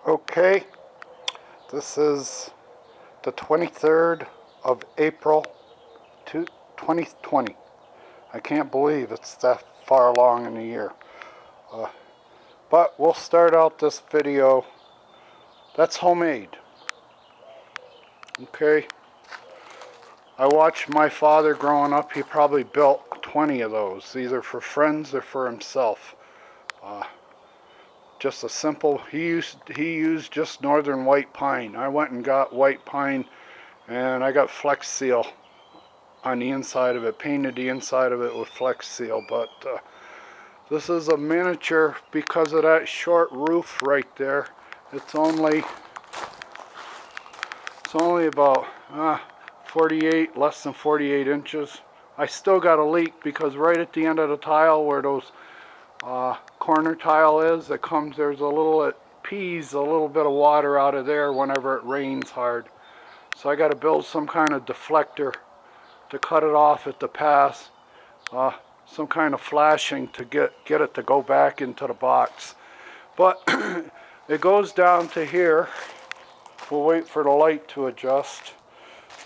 Okay, this is the 23rd of April 2020. I can't believe it's that far along in the year. But we'll start out this video. That's homemade. Okay. I watched my father growing up. He probably built 20 of those, either for friends or for himself. Just a simple, he used just northern white pine. I went and got white pine, and I got Flex Seal on the inside of it, painted the inside of it with Flex Seal. But this is a miniature because of that short roof right there. It's only about 48, less than 48 inches. I still got a leak because right at the end of the tile where those corner tile is, there's a little, it pees a little bit of water out of there whenever it rains hard. So I got to build some kind of deflector to cut it off at the pass, some kind of flashing to get it to go back into the box. But it goes down to here. We'll wait for the light to adjust.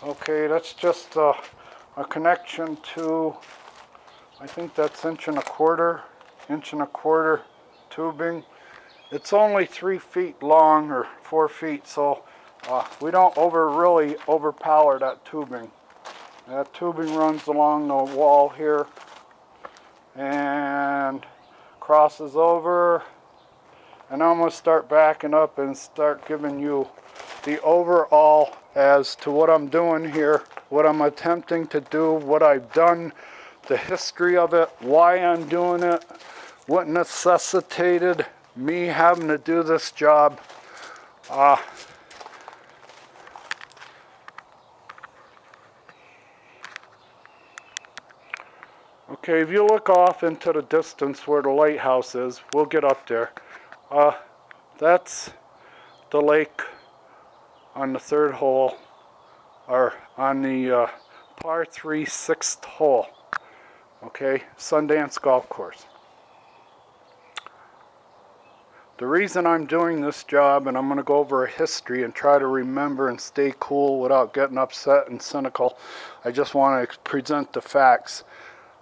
Okay, that's just a connection to, I think that's inch and a quarter tubing. It's only 3 feet long or 4 feet, so we don't really overpower that tubing. That tubing runs along the wall here and crosses over, and I'm going to start backing up and start giving you the overall as to what I'm doing here, what I'm attempting to do, what I've done, the history of it, why I'm doing it, what necessitated me having to do this job. Okay, if you look off into the distance where the lighthouse is, we'll get up there. That's the lake on the third hole, or on the par 3 6th hole. Okay, Sundace golf course. The reason I'm doing this job, and I'm going to go over a history and try to remember and stay cool without getting upset and cynical, I just want to present the facts.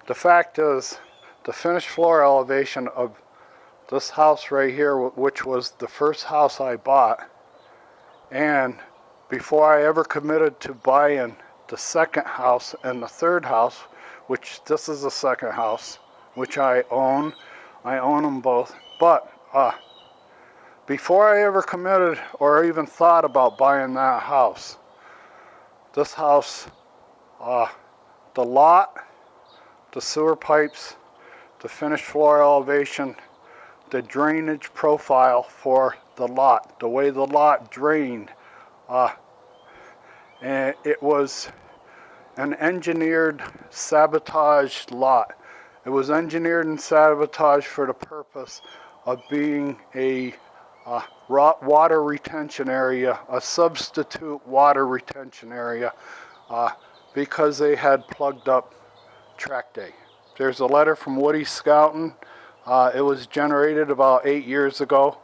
The fact is, the finished floor elevation of this house right here, which was the first house I bought, and before I ever committed to buying the second house and the third house, which this is the second house, which I own them both, but before I ever committed or even thought about buying that house, this house, the lot, the sewer pipes, the finished floor elevation, the drainage profile for the lot, the way the lot drained, and it was an engineered sabotaged lot. It was engineered and sabotaged for the purpose of being a water retention area, a substitute water retention area, because they had plugged up track day. There's a letter from Woody Scouting. It was generated about 8 years ago,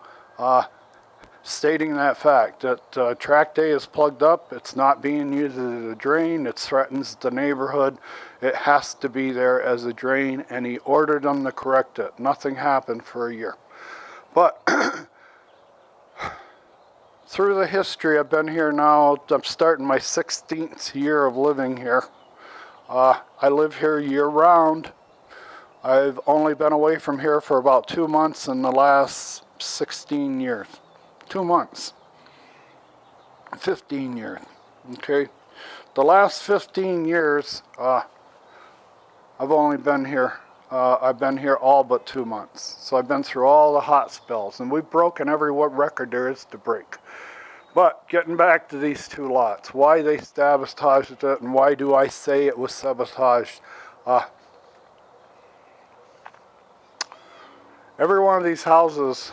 stating that fact, that track day is plugged up, it's not being used as a drain, it threatens the neighborhood, it has to be there as a drain, and he ordered them to correct it. Nothing happened for a year. But through the history, I've been here now, I'm starting my 16th year of living here. I live here year-round. I've only been away from here for about 2 months in the last 16 years. 2 months. 15 years. Okay? The last 15 years, I've only been here. I've been here all but 2 months. So I've been through all the hot spells, and we've broken every record there is to break. But getting back to these two lots, why they sabotaged it, and why do I say it was sabotaged? Every one of these houses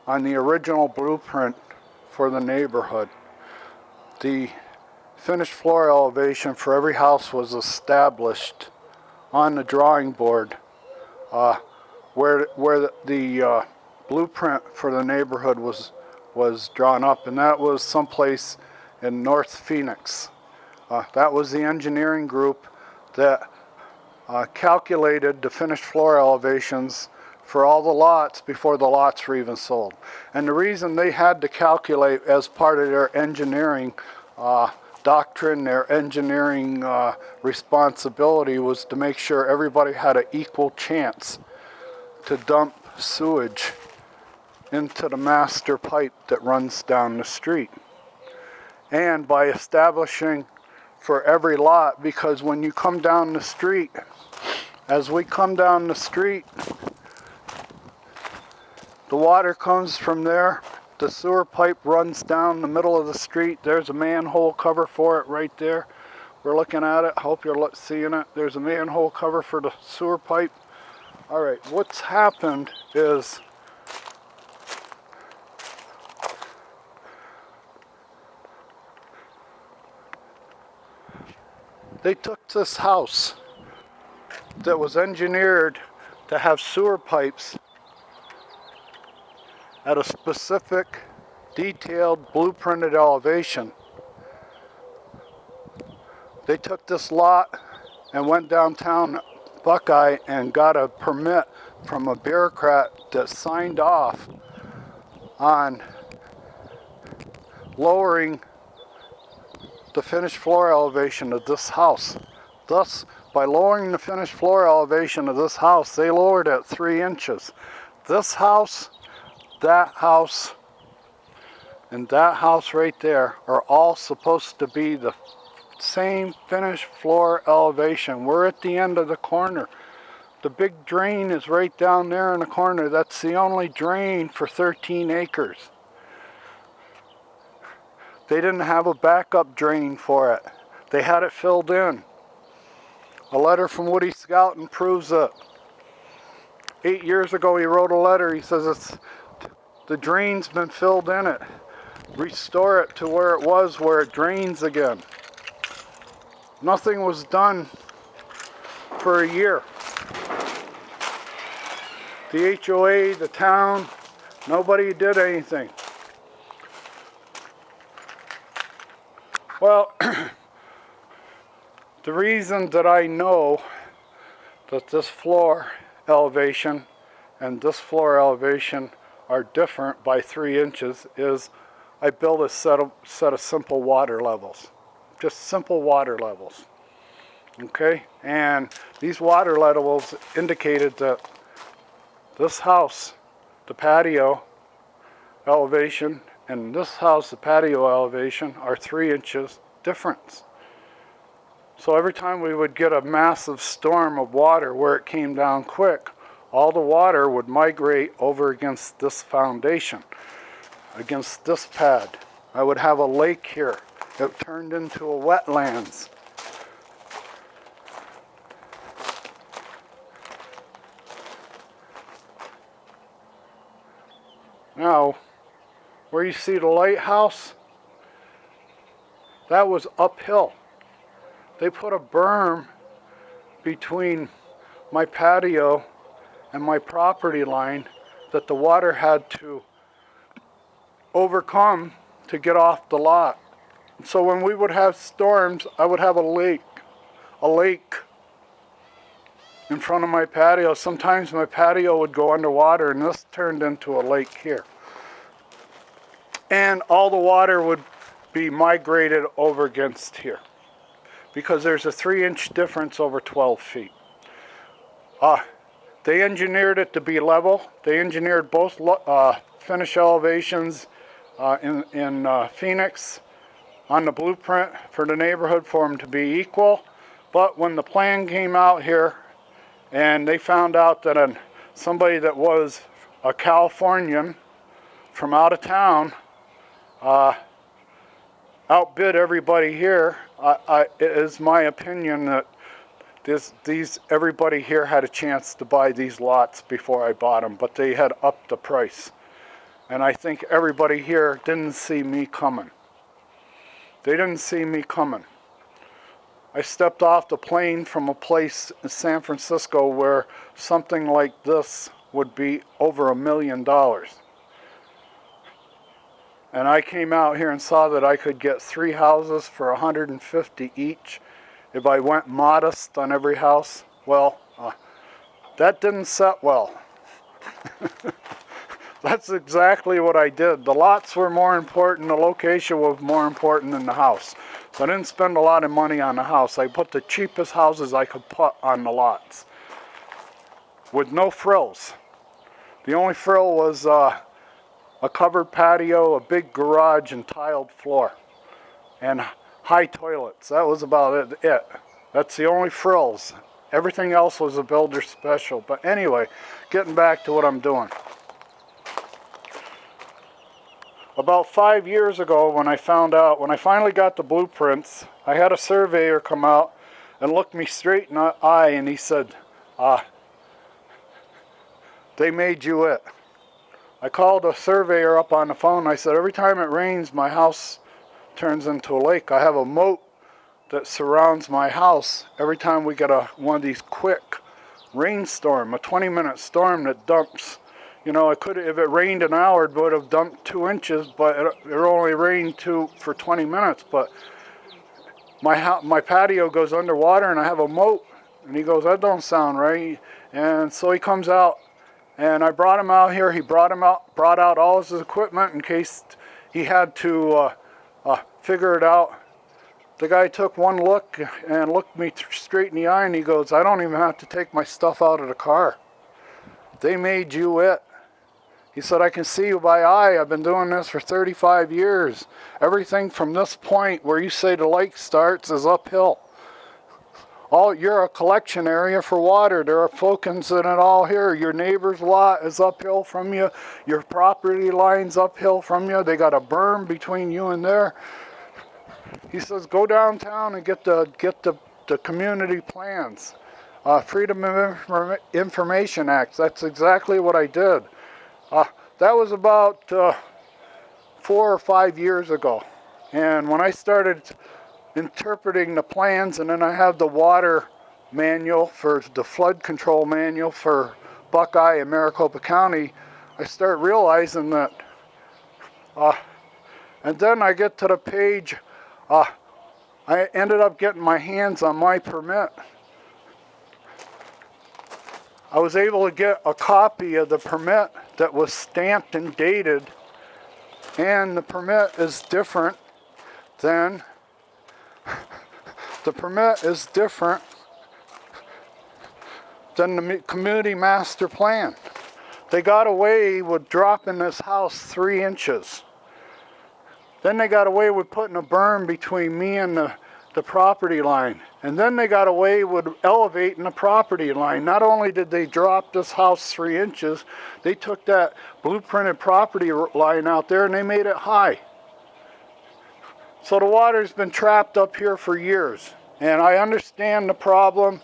on the original blueprint for the neighborhood, the finished floor elevation for every house was established on the drawing board, where the blueprint for the neighborhood was was drawn up, and that was someplace in North Phoenix. That was the engineering group that calculated the finished floor elevations for all the lots before the lots were even sold. And the reason they had to calculate as part of their engineering doctrine, their engineering responsibility, was to make sure everybody had an equal chance to dump sewage into the master pipe that runs down the street. And by establishing for every lot, because when you come down the street, as we come down the street, the water comes from there, the sewer pipe runs down the middle of the street. There's a manhole cover for it right there. We're looking at it. I hope you're seeing it. There's a manhole cover for the sewer pipe. All right, what's happened is they took this house that was engineered to have sewer pipes at a specific, detailed, blueprinted elevation. They took this lot and went downtown Buckeye and got a permit from a bureaucrat that signed off on lowering the finished floor elevation of this house. Thus, by lowering the finished floor elevation of this house, they lowered it 3 inches. This house, that house, and that house right there are all supposed to be the same finished floor elevation. We're at the end of the corner. The big drain is right down there in the corner. That's the only drain for 13 acres. They didn't have a backup drain for it. They had it filled in. A letter from Woody Skelton proves it. 8 years ago he wrote a letter. He says the drain's been filled in it. Restore it to where it was, where it drains again. Nothing was done for a year. The HOA, the town, nobody did anything. Well, the reason that I know that this floor elevation and this floor elevation are different by 3 inches is I built a set of simple water levels. Just simple water levels. Okay? And these water levels indicated that this house, the patio elevation, and this house, the patio elevation, are 3 inches difference. So every time we would get a massive storm of water where it came down quick, all the water would migrate over against this foundation, against this pad. I would have a lake here. It turned into a wetlands. Now, where you see the lighthouse, that was uphill. They put a berm between my patio and my property line that the water had to overcome to get off the lot. So when we would have storms, I would have a lake in front of my patio. Sometimes my patio would go underwater, and this turned into a lake here. And all the water would be migrated over against here, because there's a 3-inch difference over 12 feet. They engineered it to be level. They engineered both finish elevations in Phoenix on the blueprint for the neighborhood for them to be equal. But when the plan came out here and they found out that somebody that was a Californian from out of town outbid everybody here, it is my opinion that everybody here had a chance to buy these lots before I bought them, but they had upped the price. And I think everybody here didn't see me coming. They didn't see me coming. I stepped off the plane from a place in San Francisco where something like this would be over $1 million. and I came out here and saw that I could get 3 houses for 150 each if I went modest on every house. Well, that didn't set well. That's exactly what I did. The lots were more important, the location was more important than the house. So I didn't spend a lot of money on the house. I put the cheapest houses I could put on the lots with no frills. The only frill was a covered patio, a big garage, and tiled floor, and high toilets. That was about it. That's the only frills. Everything else was a builder special. But anyway, getting back to what I'm doing. About 5 years ago, when I finally got the blueprints, I had a surveyor come out and look me straight in the eye, and he said, they made you it. I called a surveyor up on the phone. I said, every time it rains, my house turns into a lake. I have a moat that surrounds my house every time we get one of these quick rainstorm, a 20-minute storm that dumps. You know, if it rained an hour, it would have dumped 2 inches, but it only rained for 20 minutes. But my patio goes underwater, and I have a moat. And he goes, that don't sound right. And so he comes out, and I brought him out here. He brought out all his equipment in case he had to figure it out. The guy took one look and looked me straight in the eye, and he goes, I don't even have to take my stuff out of the car. They made you it. He said, I can see you by eye. I've been doing this for 35 years. Everything from this point where you say the lake starts is uphill. You're a collection area for water. There are flokins in it all here. Your neighbor's lot is uphill from you. Your property line's uphill from you. They got a berm between you and there. He says, go downtown and get the community plans. Freedom of Information Act. That's exactly what I did. That was about 4 or 5 years ago. And when I started interpreting the plans, and then I have the water manual for the flood control manual for Buckeye and Maricopa County, I start realizing that, and then I get to the page, I ended up getting my hands on my permit. I was able to get a copy of the permit that was stamped and dated, and the permit is different than the community master plan. They got away with dropping this house 3 inches. Then they got away with putting a berm between me and the property line. And then they got away with elevating the property line. Not only did they drop this house 3 inches, they took that blueprinted property line out there and they made it high. So the water's been trapped up here for years. And I understand the problem.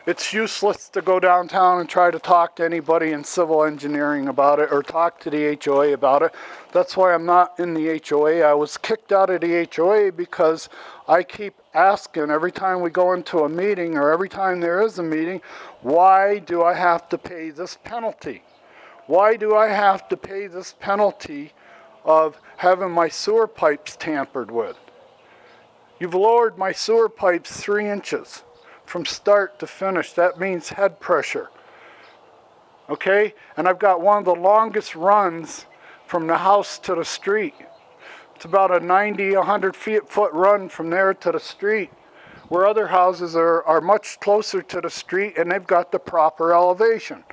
It's useless to go downtown and try to talk to anybody in civil engineering about it or talk to the HOA about it. That's why I'm not in the HOA. I was kicked out of the HOA because I keep asking every time we go into a meeting or every time there is a meeting, why do I have to pay this penalty? Why do I have to pay this penalty of having my sewer pipes tampered with? You've lowered my sewer pipes 3 inches. From start to finish. That means head pressure. Okay? And I've got one of the longest runs from the house to the street. It's about a 90, 100 foot run from there to the street, where other houses are much closer to the street and they've got the proper elevation.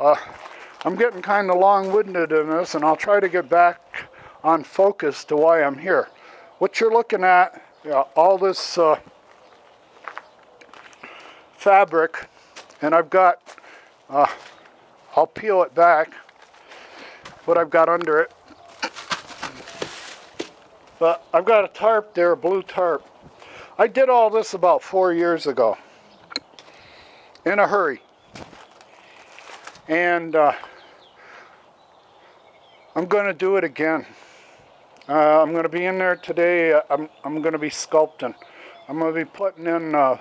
I'm getting kind of long-winded in this, and I'll try to get back on focus to why I'm here. What you're looking at, all this fabric, and I've got, I'll peel it back, what I've got under it. But I've got a tarp there, a blue tarp. I did all this about 4 years ago, in a hurry. And I'm going to do it again. I'm going to be in there today. I'm going to be sculpting. I'm going to be putting in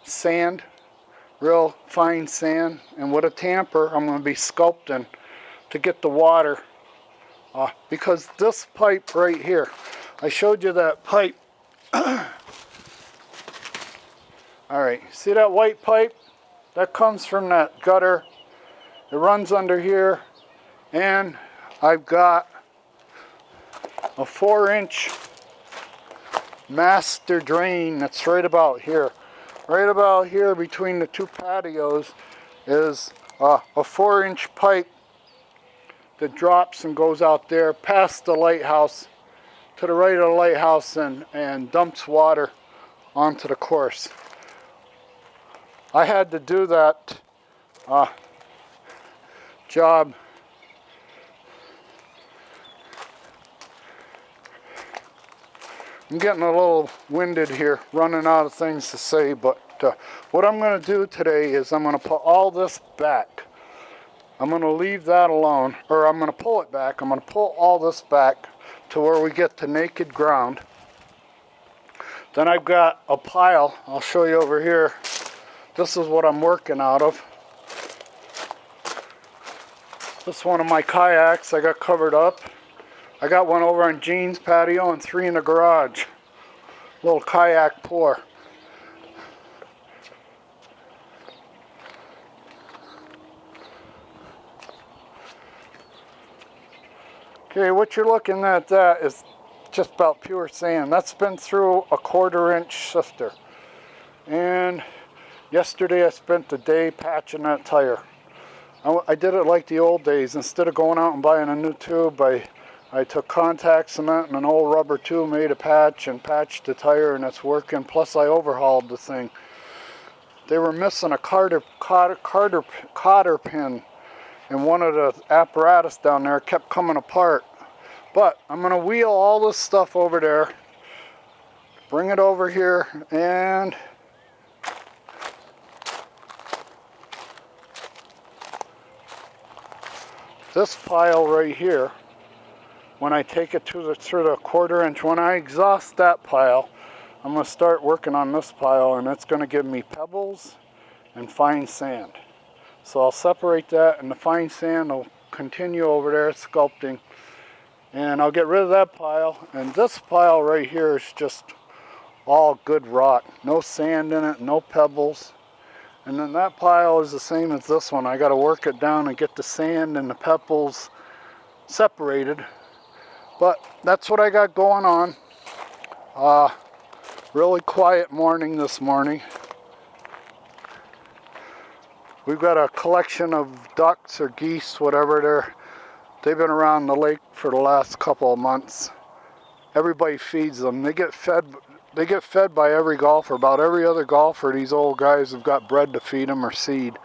sand, real fine sand, and with a tamper I'm going to be sculpting to get the water Because this pipe right here, I showed you that pipe. Alright, see that white pipe? That comes from that gutter. It runs under here, and I've got a 4-inch master drain that's right about here. Right about here between the two patios is a 4-inch pipe that drops and goes out there past the lighthouse, to the right of the lighthouse, and dumps water onto the course. I had to do that job I'm getting a little winded here, running out of things to say, but what I'm going to do today is I'm going to put all this back. I'm going to leave that alone, or I'm going to pull it back. I'm going to pull all this back to where we get to naked ground. Then I've got a pile, I'll show you over here. This is what I'm working out of. This is one of my kayaks I got covered up. I got one over on Jean's patio and 3 in the garage. Little kayak pour. Okay, what you're looking at, that is just about pure sand. That's been through a 1/4-inch sifter. And yesterday I spent the day patching that tire. I did it like the old days. Instead of going out and buying a new tube, I took contact cement and an old rubber tube, made a patch, and patched the tire, and it's working. Plus I overhauled the thing. They were missing a cotter pin, and one of the apparatus down there kept coming apart. But I'm going to wheel all this stuff over there, bring it over here, and this pile right here, when I take it to the sort of 1/4-inch, when I exhaust that pile, I'm going to start working on this pile, and it's going to give me pebbles and fine sand. So I'll separate that, and the fine sand will continue over there sculpting, and I'll get rid of that pile. And this pile right here is just all good rock, no sand in it, no pebbles. And then that pile is the same as this one. I got to work it down and get the sand and the pebbles separated. But that's what I got going on. Really quiet morning this morning. We've got a collection of ducks or geese, whatever. They've been around the lake for the last couple of months. Everybody feeds them. They get fed by every golfer. About every other golfer, these old guys have got bread to feed them or seed.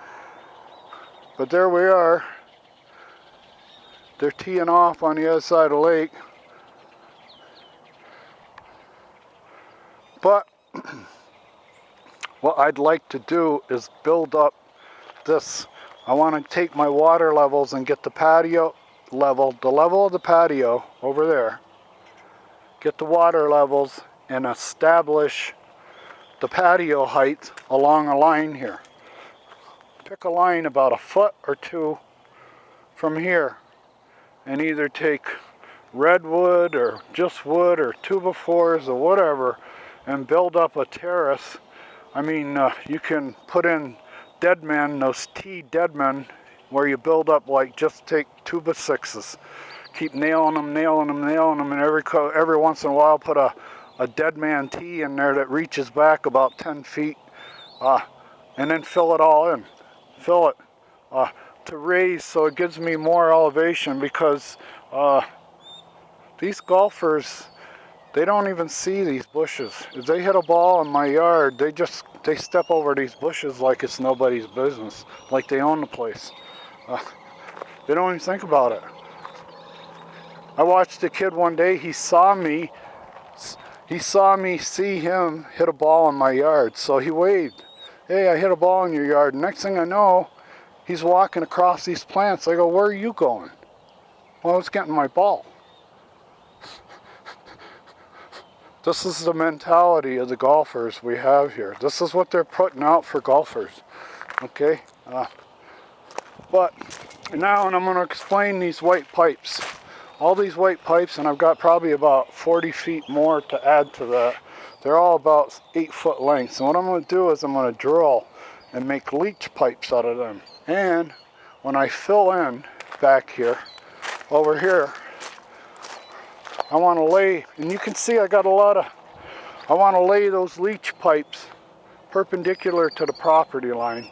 But there we are. They're teeing off on the other side of the lake. But what I'd like to do is build up this. I want to take my water levels and get the patio level, the level of the patio over there. Get the water levels and establish the patio height along a line here. Pick a line about 1 foot or 2 from here, and either take redwood or just wood or 2x4s or whatever, and build up a terrace. I mean, you can put in dead men, those T dead men, where you build up, like, just take 2x6s, keep nailing them, and every once in a while put a dead man T in there that reaches back about 10 feet, and then fill it all in. Fill it to raise, so it gives me more elevation, because these golfers, they don't even see these bushes. If they hit a ball in my yard, they step over these bushes like it's nobody's business, like they own the place. They don't even think about it. I watched a kid one day, he saw me see him hit a ball in my yard, so he waved. Hey, I hit a ball in your yard. Next thing I know, he's walking across these plants. I go, where are you going? Well, I was getting my ball. This is the mentality of the golfers we have here. This is what they're putting out for golfers. Okay? But now I'm going to explain these white pipes. all these white pipes, and I've got probably about 40 feet more to add to that. They're all about 8-foot lengths. And what I'm going to do is I'm going to drill and make leach pipes out of them. And when I fill in back here, over here, I want to lay, and you can see I got a lot of, I want to lay those leach pipes perpendicular to the property line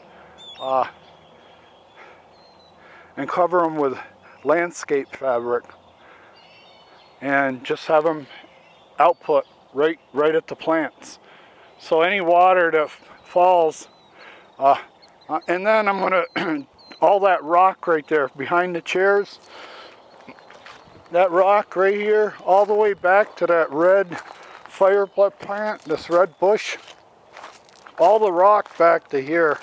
and cover them with landscape fabric and just have them output right at the plants. So any water that falls, and then I'm going to, all that rock right there behind the chairs, that rock right here, all the way back to that red fire plant, this red bush, all the rock back to here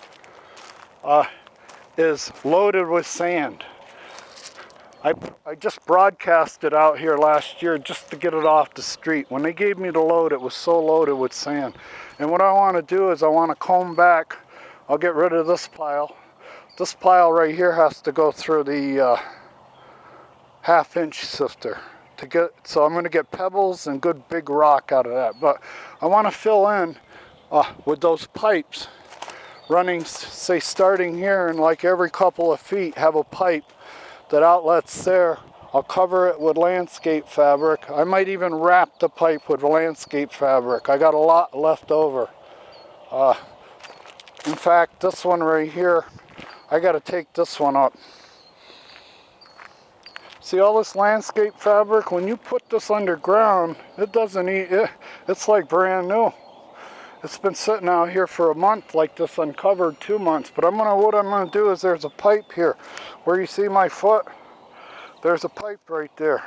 is loaded with sand. I just broadcasted out here last year just to get it off the street. When they gave me the load, it was so loaded with sand. And what I want to do is I want to comb back. I'll get rid of this pile. This pile right here has to go through the 1/2-inch sifter to get, so I'm going to get pebbles and good big rock out of that. But I want to fill in with those pipes running, say starting here, and like every couple of feet have a pipe that outlets there. I'll cover it with landscape fabric. I might even wrap the pipe with landscape fabric. I got a lot left over. In fact, this one right here, I got to take this one up. See all this landscape fabric? When you put this underground, it doesn't eat it. It's like brand new. It's been sitting out here for a month like this, uncovered 2 months. But what I'm gonna do is there's a pipe here. Where you see my foot, there's a pipe right there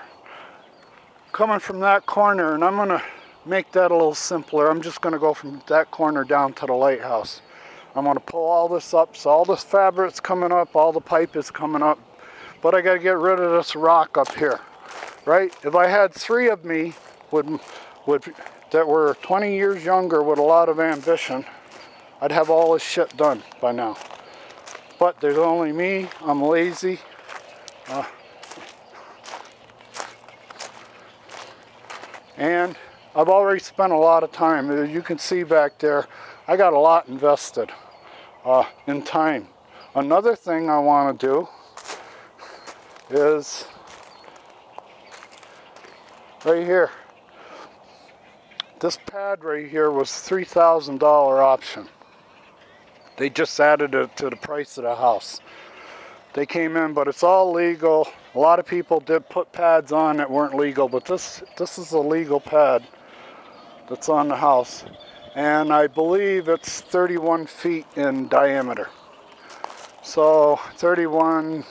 coming from that corner, and I'm gonna make that a little simpler. I'm just gonna go from that corner down to the lighthouse. I'm gonna pull all this up, so all this fabric's coming up, all the pipe is coming up, but I gotta get rid of this rock up here, right? If I had 3 of me that were 20 years younger with a lot of ambition, I'd have all this shit done by now. But there's only me, I'm lazy. And I've already spent a lot of time. As you can see back there, I got a lot invested in time. Another thing I want to do is right here. This pad right here was $3,000 option. They just added it to the price of the house. They came in, but it's all legal. A lot of people did put pads on that weren't legal, but this is a legal pad that's on the house. And I believe it's 31 feet in diameter. So 31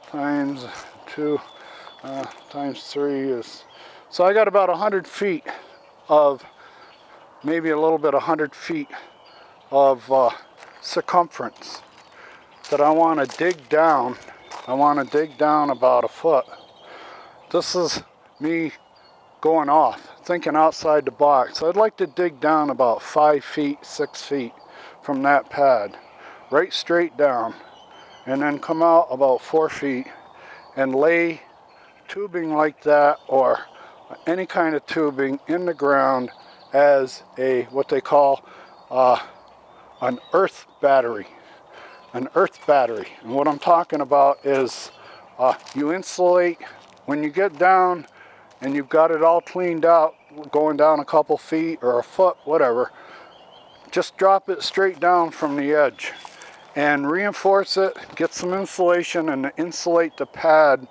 times 2 times 3 is, so I got about 100 feet of, maybe a little bit 100 feet of circumference that I want to dig down. I want to dig down about 1 foot. This is me going off, thinking outside the box. I'd like to dig down about 5 feet, 6 feet from that pad, right straight down, and then come out about 4 feet and lay tubing like that, or any kind of tubing in the ground as a, what they call an earth battery. An earth battery. And what I'm talking about is you insulate, when you get down and you've got it all cleaned out, going down a couple feet or 1 foot, whatever, just drop it straight down from the edge and reinforce it, get some insulation, and insulate the pad.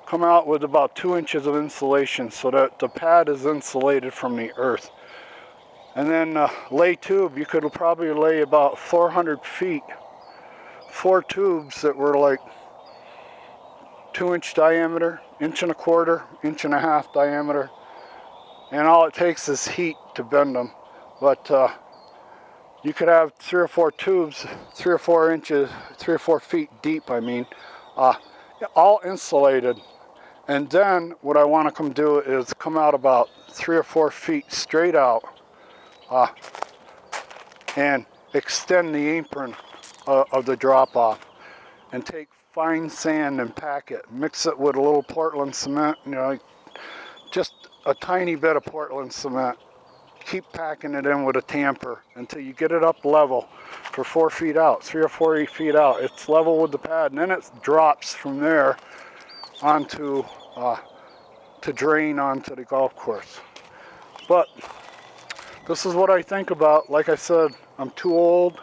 Come out with about 2 inches of insulation so that the pad is insulated from the earth. And then lay tube, you could probably lay about 400 feet, 4 tubes that were like 2-inch diameter, 1.25 inches, 1.5 inches diameter. And all it takes is heat to bend them. But you could have 3 or 4 tubes, 3 or 4 inches, 3 or 4 feet deep, I mean, all insulated. And then what I want to come do is come out about 3 or 4 feet straight out and extend the apron of the drop off. and take fine sand and pack it. Mix it with a little Portland cement, you know, just a tiny bit of Portland cement. Keep packing it in with a tamper until you get it up level for 4 feet out, 3 or 4 feet out. It's level with the pad, and then it drops from there onto to drain onto the golf course. But this is what I think about. Like I said, I'm too old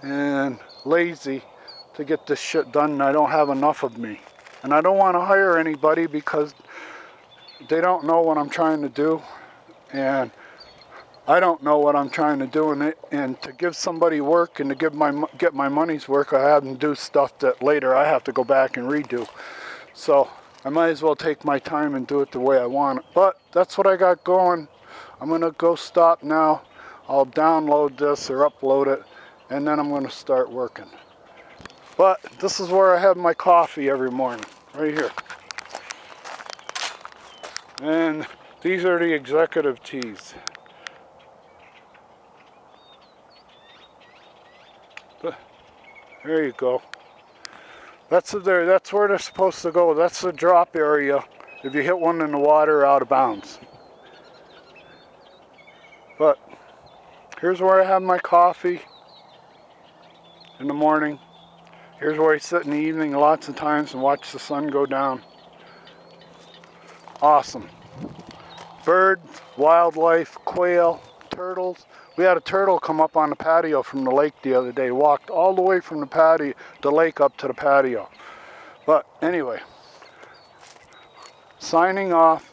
and lazy to get this shit done, and I don't have enough of me. And I don't want to hire anybody because they don't know what I'm trying to do, and I don't know what I'm trying to do. And to give somebody work and to get my money's work, I have them do stuff that later I have to go back and redo. So I might as well take my time and do it the way I want it. But that's what I got going. I'm going to go stop now. I'll download this or upload it, and then I'm going to start working. But this is where I have my coffee every morning, right here. And these are the executive teas. There you go. That's where they're supposed to go. That's the drop area if you hit one in the water out of bounds. But here's where I have my coffee in the morning. Here's where I sit in the evening lots of times and watch the sun go down. Awesome. Birds, wildlife, quail, turtles. We had a turtle come up on the patio from the lake the other day. Walked all the way from the patio, the lake up to the patio. But anyway, signing off.